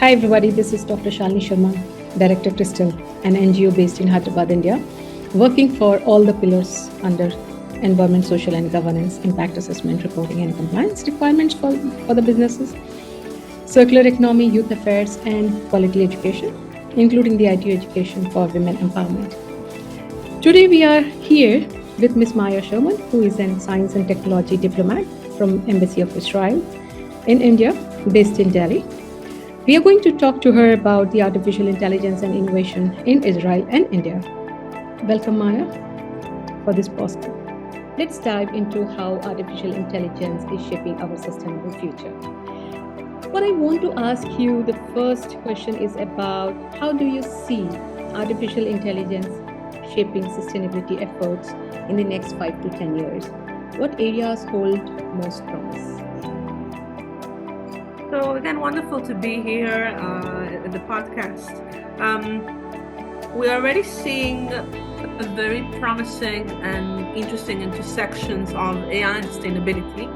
Hi everybody, this is Dr. Sherman, Director Crystal, an NGO based in Hyderabad, India, working for all the pillars under environment, social and governance, impact assessment, reporting and compliance requirements for the businesses, circular economy, youth affairs and quality education, including the IT education for women empowerment. Today we are here with Ms. Maya Sherman, who is a science and technology diplomat from Embassy of Israel in India, based in Delhi. We are going to talk to her about the artificial intelligence and innovation in Israel and India. Welcome, Maya, for this podcast. Let's dive into how artificial intelligence is shaping our sustainable future. What I want to ask you, the first question is about how do you see artificial intelligence shaping sustainability efforts in the next 5 to 10 years? What areas hold most promise? So again, wonderful to be here at the podcast. We're already seeing a very promising and interesting intersections of AI and sustainability,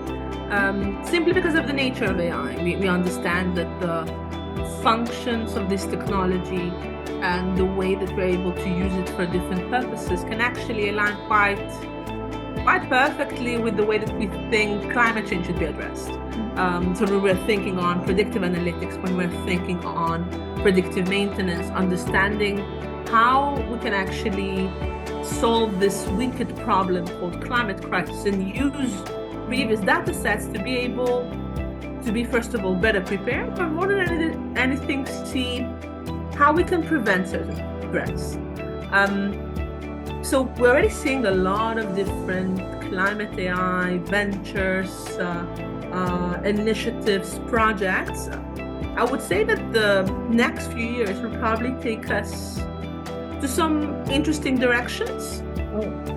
simply because of the nature of AI. We understand that the functions of this technology and the way that we're able to use it for different purposes can actually align quite perfectly with the way that we think climate change should be addressed. So when we're thinking on predictive analytics, when we're thinking on predictive maintenance, understanding how we can actually solve this wicked problem called climate crisis and use previous data sets to be able to be, first of all, better prepared, but more than anything, see how we can prevent certain threats. So we're already seeing a lot of different climate AI ventures, initiatives, projects. I would say that the next few years will probably take us to some interesting directions.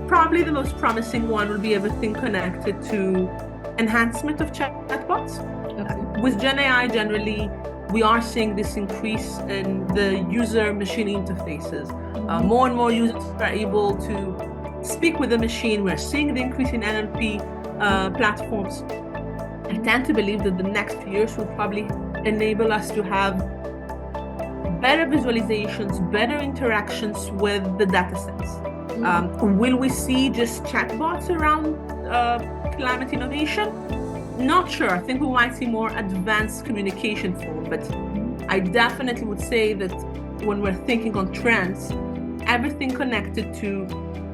Probably the most promising one will be everything connected to enhancement of chatbots. Okay. With Gen AI generally, we are seeing this increase in the user-machine interfaces. More and more users are able to speak with the machine. We're seeing the increase in NLP platforms. I tend to believe that the next few years will probably enable us to have better visualizations, better interactions with the data sets. Will we see just chatbots around climate innovation? Not sure. I think we might see more advanced communication form, but I definitely would say that when we're thinking on trends, everything connected to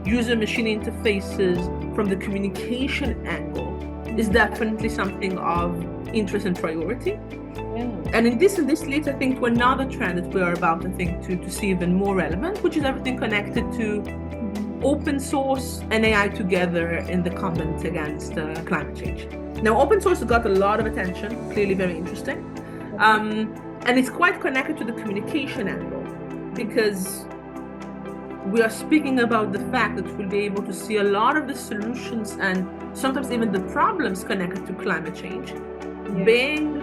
user-machine interfaces from the communication angle is definitely something of interest and priority. Yeah. And in this leads, I think, to another trend that we are about, I think, to see even more relevant, which is everything connected to open source and AI together in the combat against climate change. Now, open source has got a lot of attention, clearly very interesting. And it's quite connected to the communication angle, because we are speaking about the fact that we'll be able to see a lot of the solutions and sometimes even the problems connected to climate change being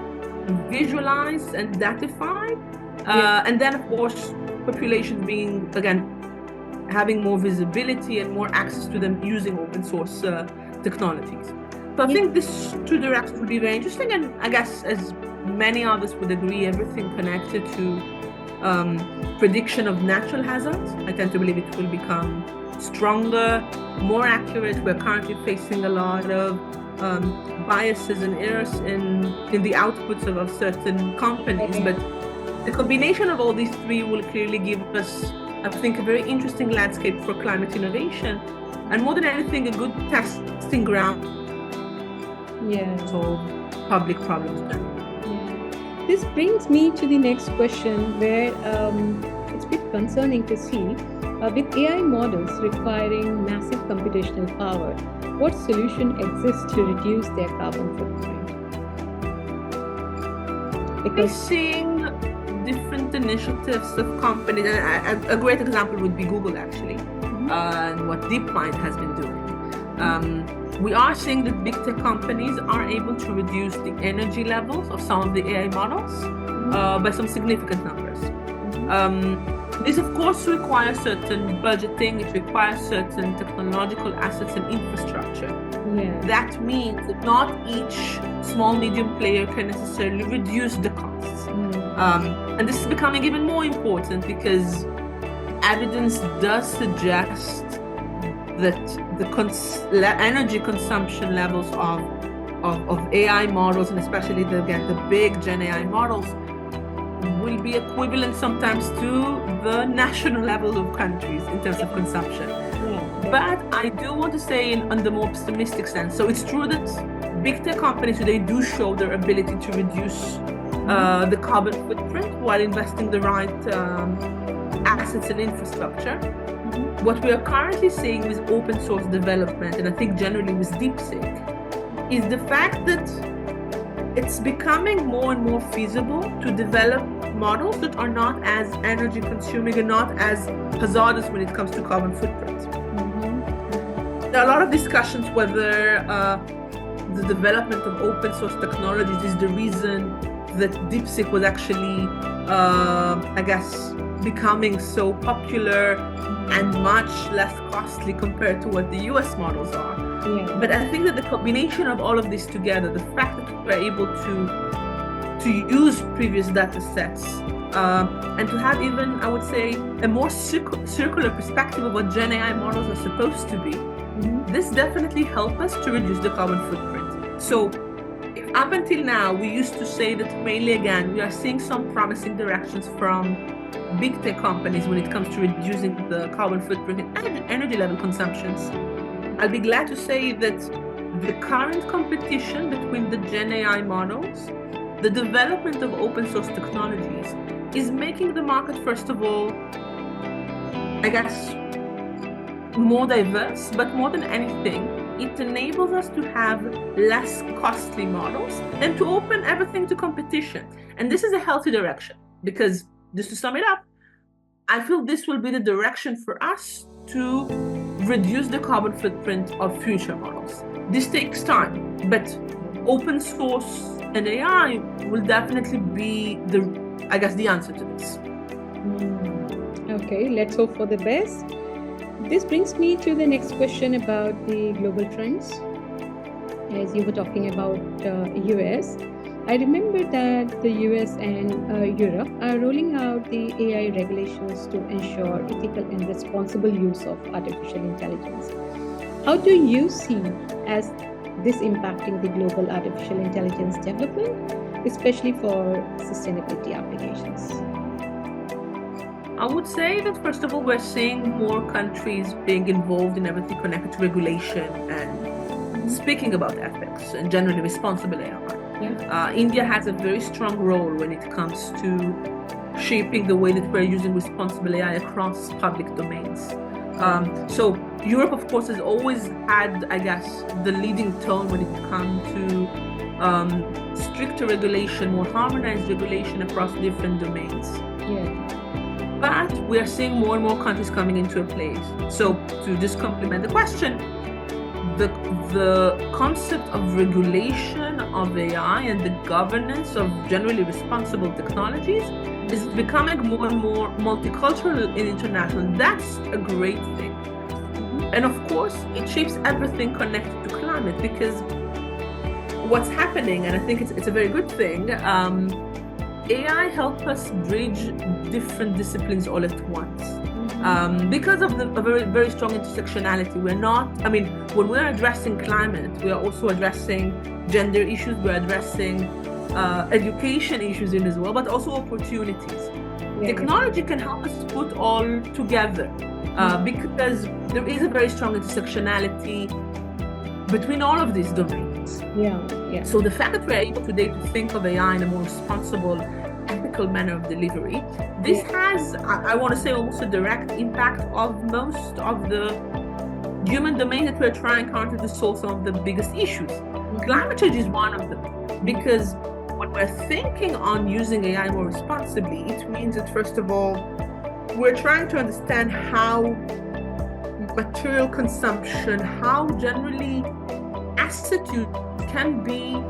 visualized and datified. And then, of course, populations being, again, having more visibility and more access to them using open source technologies. So I think these two directions will be very interesting. And I guess, as many others would agree, everything connected to prediction of natural hazards, I tend to believe it will become stronger, more accurate. We're currently facing a lot of biases and errors in the outputs of certain companies. But the combination of all these three will clearly give us, I think, a very interesting landscape for climate innovation, and more than anything, a good testing ground to solve public problems. This brings me to the next question, where it's a bit concerning to see, with AI models requiring massive computational power, what solution exists to reduce their carbon footprint? Because we're seeing different initiatives of companies, and a great example would be Google, actually, and what DeepMind has been doing. We are seeing that big tech companies are able to reduce the energy levels of some of the AI models by some significant numbers. This, of course, requires certain budgeting. It requires certain technological assets and infrastructure. That means that not each small, medium player can necessarily reduce the costs. And this is becoming even more important because evidence does suggest that the energy consumption levels of AI models, and especially the big Gen AI models, will be equivalent sometimes to the national level of countries in terms of consumption. But I do want to say on the more optimistic sense. So it's true that big tech companies today do show their ability to reduce the carbon footprint while investing the right assets and infrastructure. What we are currently seeing with open source development, and I think generally with DeepSeek, is the fact that it's becoming more and more feasible to develop models that are not as energy consuming and not as hazardous when it comes to carbon footprint. There are a lot of discussions whether the development of open source technologies is the reason that DeepSeek was actually, becoming so popular and much less costly compared to what the US models are. But I think that the combination of all of this together, the fact that we're able to use previous data sets and to have even, I would say, a more circular perspective of what Gen AI models are supposed to be, this definitely helps us to reduce the carbon footprint. So up until now, we used to say that mainly, again, we are seeing some promising directions from big tech companies when it comes to reducing the carbon footprint and energy level consumptions. I'll be glad to say that the current competition between the Gen AI models, the development of open source technologies, is making the market, first of all, more diverse, but more than anything, it enables us to have less costly models and to open everything to competition. And this is a healthy direction because, just to sum it up, I feel this will be the direction for us to reduce the carbon footprint of future models. This takes time, but open source and AI will definitely be the answer to this. Okay, let's hope for the best. This brings me to the next question about the global trends. As you were talking about US, I remember that the US and Europe are rolling out the AI regulations to ensure ethical and responsible use of artificial intelligence. How do you see as this impacting the global artificial intelligence development, especially for sustainability applications? I would say that, first of all, we're seeing more countries being involved in everything connected to regulation and speaking about ethics and generally responsible AI. India has a very strong role when it comes to shaping the way that we're using responsible AI across public domains. So Europe, of course, has always had, the leading tone when it comes to stricter regulation, more harmonized regulation across different domains. But we are seeing more and more countries coming into a place. So to just complement the question, the concept of regulation of AI and the governance of generally responsible technologies is becoming more and more multicultural and international. That's a great thing. And of course, it shapes everything connected to climate, because what's happening, and I think it's a very good thing, AI helps us bridge different disciplines all at once. Because of a very, very strong intersectionality. When we're addressing climate, we are also addressing gender issues, we're addressing education issues in as well, but also opportunities. Technology can help us put all together because there is a very strong intersectionality between all of these domains. So the fact that we're able today to think of AI in a more responsible, ethical manner of delivery, this has, I want to say, almost a direct impact of most of the human domains that we're trying currently to solve some of the biggest issues. Climate change is one of them, because when we're thinking on using AI more responsibly, it means that, first of all, we're trying to understand how material consumption, how generally asset use can be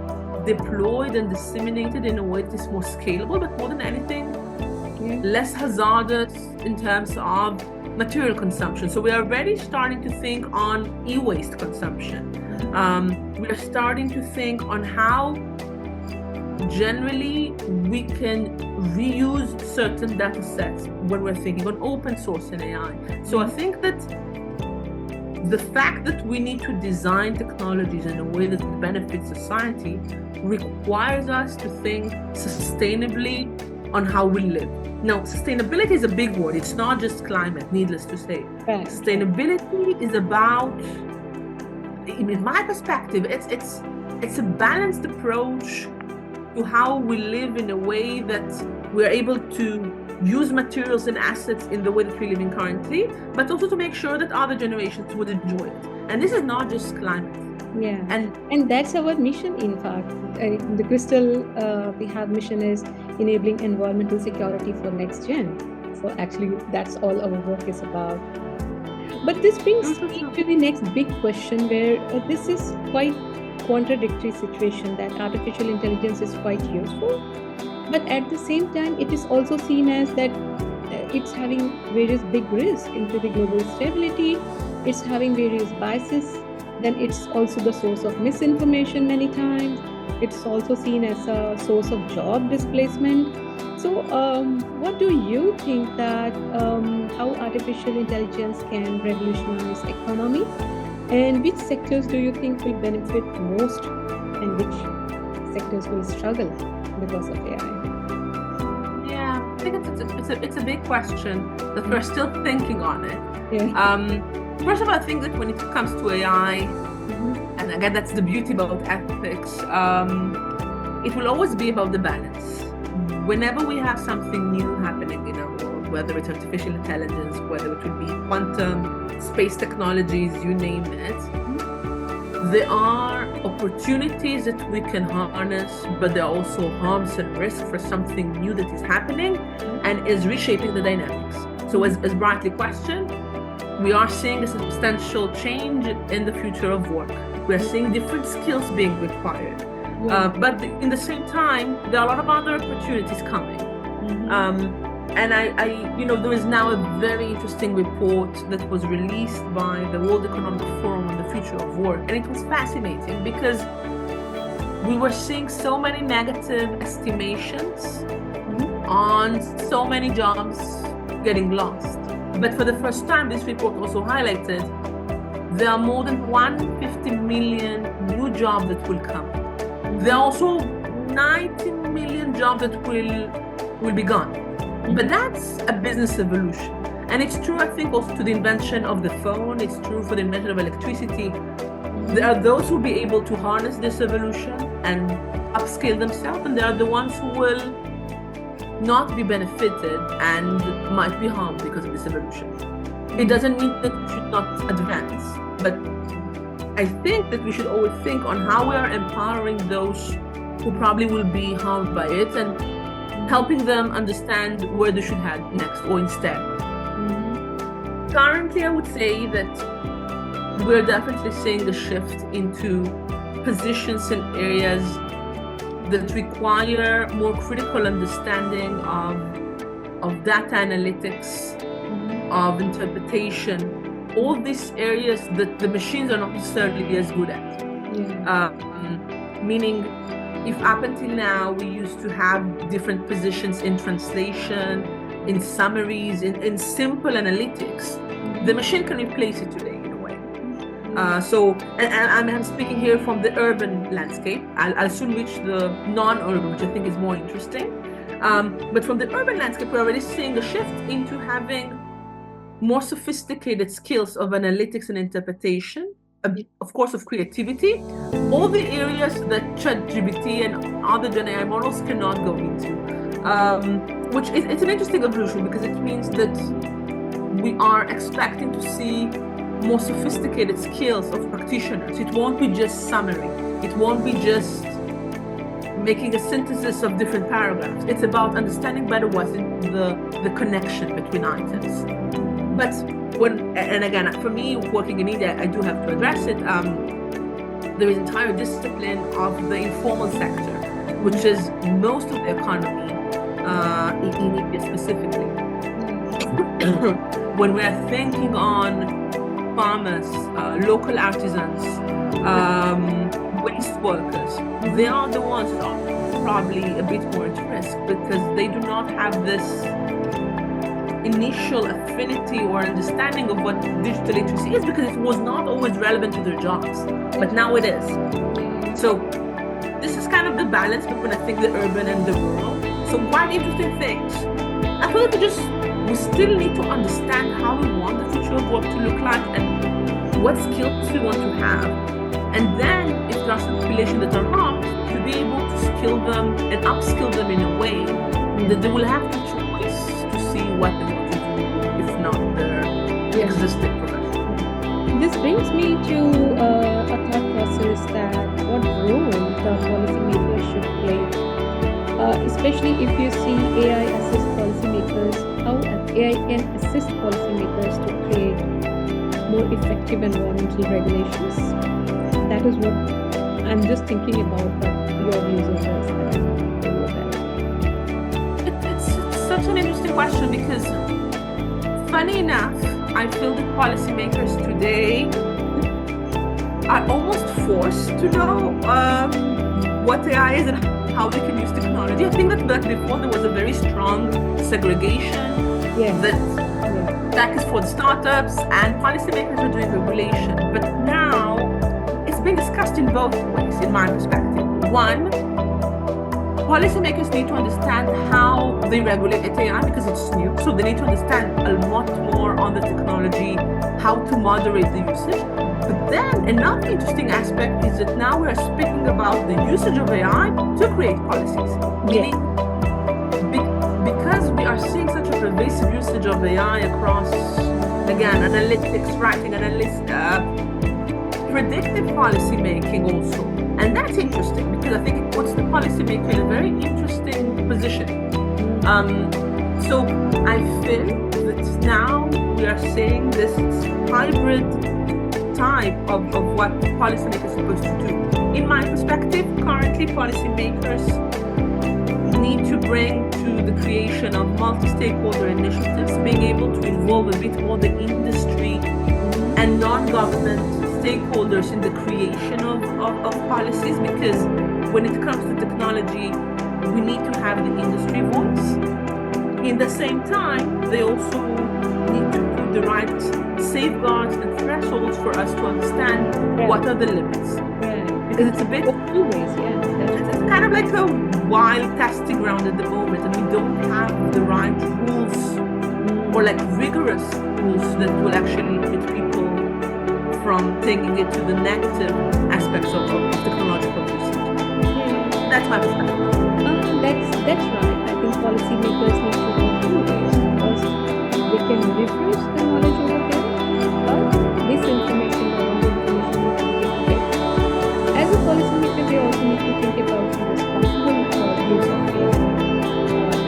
deployed and disseminated in a way that is more scalable, but more than anything, less hazardous in terms of material consumption. So we are already starting to think on e-waste consumption. We are starting to think on how generally we can reuse certain data sets when we're thinking on open source and AI. So I think that the fact that we need to design technologies in a way that benefits society requires us to think sustainably on how we live. Now, sustainability is a big word. It's not just climate, needless to say. Right. Sustainability is about, in my perspective, it's a balanced approach to how we live in a way that we're able to use materials and assets in the way that we're living currently, but also to make sure that other generations would enjoy it. And this is not just climate. Yeah, and that's our mission, in fact. The Crystal, we have mission is enabling environmental security for next gen. So actually, that's all our work is about. But this brings me to the next big question, where this is quite contradictory situation, that artificial intelligence is quite useful, but at the same time, it is also seen as that it's having various big risks into the global stability. It's having various biases. Then it's also the source of misinformation many times. It's also seen as a source of job displacement. So what do you think that how artificial intelligence can revolutionize economy? And which sectors do you think will benefit most, and which sectors will struggle because of AI? Yeah, I think it's a big question that we're still thinking on it. Yeah. First of all, I think that when it comes to AI, and again, that's the beauty about ethics, it will always be about the balance. Whenever we have something new happening in our world, whether it's artificial intelligence, whether it would be quantum, space technologies, you name it, there are opportunities that we can harness, but there are also harms and risks for something new that is happening and is reshaping the dynamics. So as brightly questioned, we are seeing a substantial change in the future of work. We are seeing different skills being required. But in the same time, there are a lot of other opportunities coming. And there is now a very interesting report that was released by the World Economic Forum on the future of work. And it was fascinating because we were seeing so many negative estimations on so many jobs getting lost. But for the first time, this report also highlighted there are more than 150 million new jobs that will come. There are also 90 million jobs that will be gone. But that's a business evolution. And it's true, I think, also to the invention of the phone. It's true for the invention of electricity. There are those who will be able to harness this evolution and upscale themselves, and there are the ones who will not be benefited and might be harmed because of this evolution. It doesn't mean that we should not advance, but I think that we should always think on how we are empowering those who probably will be harmed by it and helping them understand where they should head next or instead. Currently, I would say that we're definitely seeing a shift into positions and areas that require more critical understanding of data analytics, of interpretation, all these areas that the machines are not necessarily as good at. Meaning, if up until now we used to have different positions in translation, in summaries, in simple analytics, the machine can replace it today. And I'm speaking here from the urban landscape. I'll soon reach the non-urban, which I think is more interesting. But from the urban landscape, we're already seeing a shift into having more sophisticated skills of analytics and interpretation, of course, of creativity, all the areas that ChatGPT and other Gen AI models cannot go into. It's an interesting evolution because it means that we are expecting to see more sophisticated skills of practitioners. It won't be just summary. It won't be just making a synthesis of different paragraphs. It's about understanding better what's in the connection between items. But and again, for me, working in media, I do have to address it. There is an entire discipline of the informal sector, which is most of the economy in India specifically. When we are thinking on farmers, local artisans, waste workers, they are the ones that are probably a bit more at risk because they do not have this initial affinity or understanding of what digital literacy is, because it was not always relevant to their jobs, but now it is. So this is kind of the balance between, I think, the urban and the rural. So quite interesting things. I feel like we still need to understand how we want the future of work to look like and what skills we want to have. And then if there are some population that are harmed, to be able to skill them and upskill them in a way that they will have the choice to see what they want to do, if not their existing profession. This brings me to a thought process that what role the policymakers should play, especially if you see AI assist policymakers, how AI can assist policymakers to create more effective environmental regulations. That is what I'm just thinking about, but your views as well. It's such an interesting question because, funny enough, I feel that policymakers today are almost forced to know what AI is and how they can use technology. I think that back before there was a very strong segregation that tech is for the startups and policymakers are doing regulation. But now it's being discussed in both ways, in my perspective. One, policymakers need to understand how they regulate AI because it's new. So they need to understand a lot more on the technology, how to moderate the usage. But then another interesting aspect is that now we're speaking about the usage of AI to create policies. Meaning, because we are seeing such a pervasive usage of AI across, again, analytics, writing, predictive policy making also. And that's interesting because I think it puts the policymaker in a very interesting position. So I feel that now we are seeing this hybrid type of what policymakers are supposed to do. In my perspective, currently policymakers need to bring to the creation of multi-stakeholder initiatives, being able to involve a bit more the industry and non-government stakeholders in the creation of policies, because when it comes to technology, we need to have the industry voice. In the same time, they also need to put the right safeguards and thresholds for us to understand what are the limits. Because it's a bit always, it's kind of like a wild testing ground at the moment, and we don't have the right rules or like rigorous rules that will actually limit people from taking it to the negative aspects of technological usage. That's my perspective. That's right. I think policymakers need to go through this because they can reverse the knowledge over there, but misinformation or wrong information needs to be taken. As a policymaker, they also need to think about the responsible use of AI,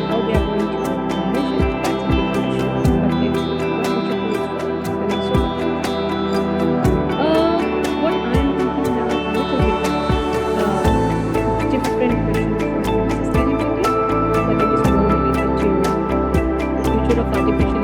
how they are going to manage it. That's a big question. But it's future tools for the next generation. What I'm thinking now a little bit different question from sustainability, but it is more related to the future of artificial